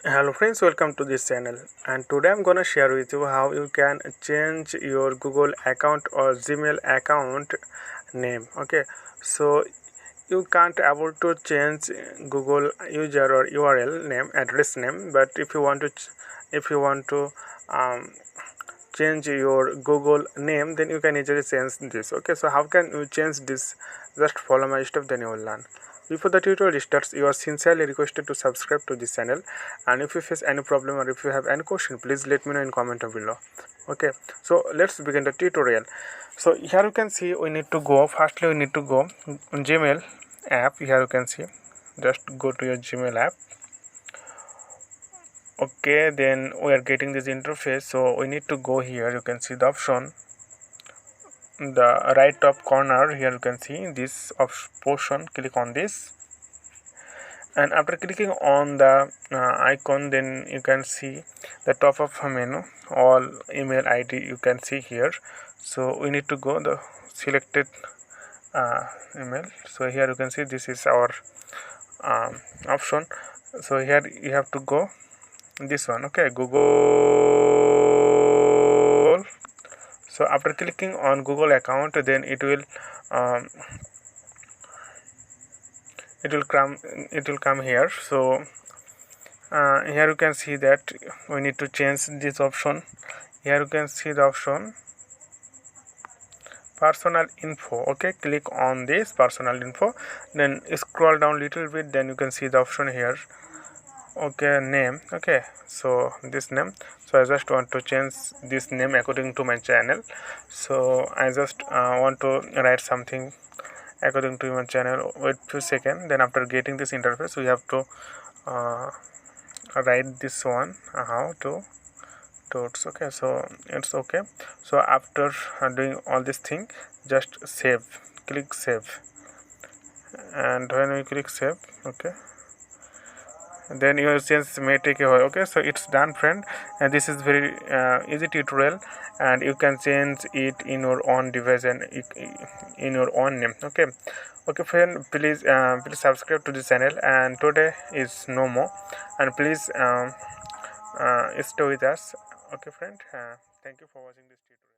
Hello friends, welcome to this channel, and today I'm gonna share with you how you can change your Google account or Gmail account name. Okay, so you can't able to change Google user or URL name, address name, but if you want to um, change your Google name, then you can easily change this. Okay, so how can you change this? Just follow my step, then you will learn. Before the tutorial starts, you are sincerely requested to subscribe to this channel, and if you face any problem or if you have any question, please let me know in comment below. Okay, so let's begin the tutorial. So here you can see we need to go, firstly we need to go Gmail app. Here you can see, just go to your Gmail app. Okay, then we are getting this interface, so we need to go here. You can see the option, the right top corner. Here you can see this portion, click on this, and after clicking on the icon, then you can see the top of a menu, all email ID you can see here. So we need to go the selected email. So here you can see this is our option. So here you have to go this one. Okay, Google. So after clicking on Google account, then it will um, it will come here. So here you can see that we need to change this option. Here you can see the option personal info. Okay, click on this personal info, then scroll down little bit, then you can see the option here. Okay, name. Okay, so this name, so I just want to change this name according to my channel. So I just want to write something according to my channel. Wait few seconds, then after getting this interface we have to write this one, how to totes. Okay, so it's okay. So after doing all this thing, just save, click save, and when we click save, okay, then your change may take a while. Okay, so it's done friend, and this is very easy tutorial, and you can change it in your own device and in your own name. Okay, okay friend, please subscribe to this channel, and today is no more, and please stay with us. Okay friend, thank you for watching this tutorial.